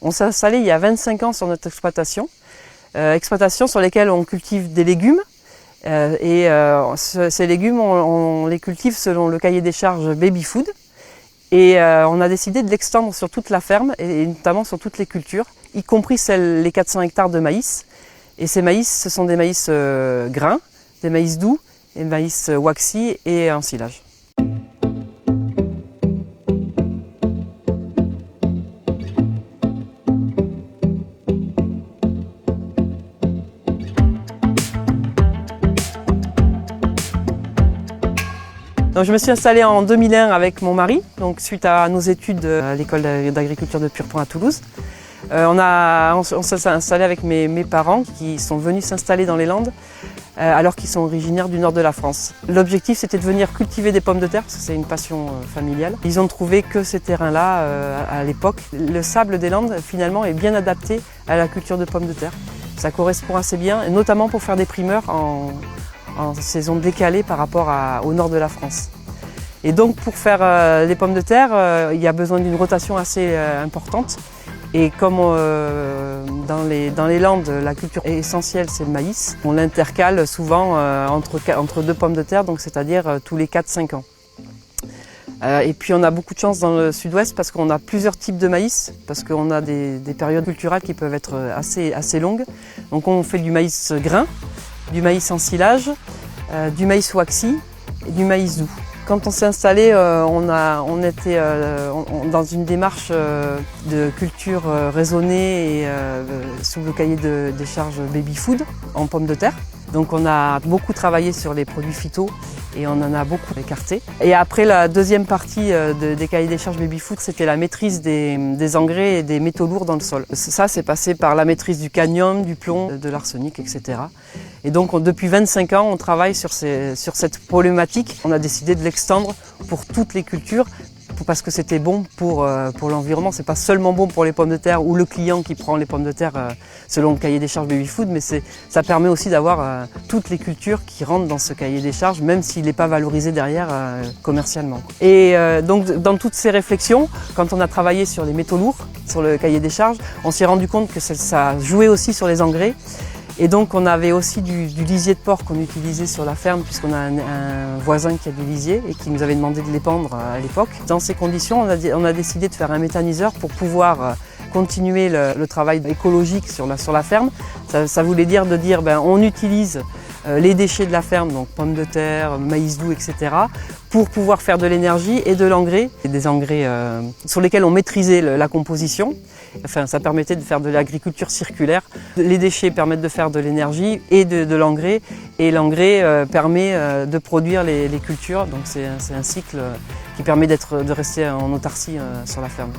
On s'est installé il y a 25 ans sur notre exploitation, exploitation sur laquelle on cultive des légumes. Ces légumes, on les cultive selon le cahier des charges Baby Food. Et on a décidé de l'extendre sur toute la ferme et notamment sur toutes les cultures, y compris les 400 hectares de maïs. Et ces maïs, ce sont des maïs grains, des maïs doux, des maïs waxy et en silage. Donc, je me suis installée en 2001 avec mon mari, donc suite à nos études à l'école d'agriculture de Purpan à Toulouse. On s'est installé avec mes parents qui sont venus s'installer dans les Landes alors qu'ils sont originaires du nord de la France. L'objectif c'était de venir cultiver des pommes de terre parce que c'est une passion familiale. Ils ont trouvé que ces terrains-là à l'époque. Le sable des Landes finalement est bien adapté à la culture de pommes de terre. Ça correspond assez bien, et notamment pour faire des primeurs en saison décalée par rapport au nord de la France. Et donc pour faire les pommes de terre, il y a besoin d'une rotation assez importante. Et comme dans les Landes, la culture essentielle c'est le maïs, on l'intercale souvent entre deux pommes de terre, donc c'est-à-dire tous les 4-5 ans. Et puis on a beaucoup de chance dans le sud-ouest parce qu'on a plusieurs types de maïs, parce qu'on a des périodes culturales qui peuvent être assez longues. Donc on fait du maïs grain, du maïs en silage, du maïs waxy et du maïs doux. Quand on s'est installé, on était dans une démarche de culture raisonnée et sous le cahier des charges Baby Food en pommes de terre. Donc on a beaucoup travaillé sur les produits phyto et on en a beaucoup écarté. Et après la deuxième partie des cahiers des charges Baby Food, c'était la maîtrise des engrais et des métaux lourds dans le sol. Ça, c'est passé par la maîtrise du cadmium, du plomb, de l'arsenic, etc. Et donc depuis 25 ans, on travaille sur cette problématique. On a décidé de l'extendre pour toutes les cultures parce que c'était bon pour l'environnement. C'est pas seulement bon pour les pommes de terre ou le client qui prend les pommes de terre selon le cahier des charges Baby Food, mais ça permet aussi d'avoir toutes les cultures qui rentrent dans ce cahier des charges, même s'il n'est pas valorisé derrière commercialement. Et donc dans toutes ces réflexions, quand on a travaillé sur les métaux lourds, sur le cahier des charges, on s'est rendu compte que ça jouait aussi sur les engrais. Et donc on avait aussi du lisier de porc qu'on utilisait sur la ferme puisqu'on a un voisin qui a du lisier et qui nous avait demandé de l'épandre à l'époque. Dans ces conditions, on a décidé de faire un méthaniseur pour pouvoir continuer le travail écologique sur la ferme. Ça voulait dire on utilise les déchets de la ferme, donc pommes de terre, maïs doux, etc. pour pouvoir faire de l'énergie et de l'engrais. Des engrais sur lesquels on maîtrisait la composition. Enfin, ça permettait de faire de l'agriculture circulaire. Les déchets permettent de faire de l'énergie et de l'engrais. Et l'engrais permet de produire les cultures. Donc c'est un cycle qui permet de rester en autarcie sur la ferme.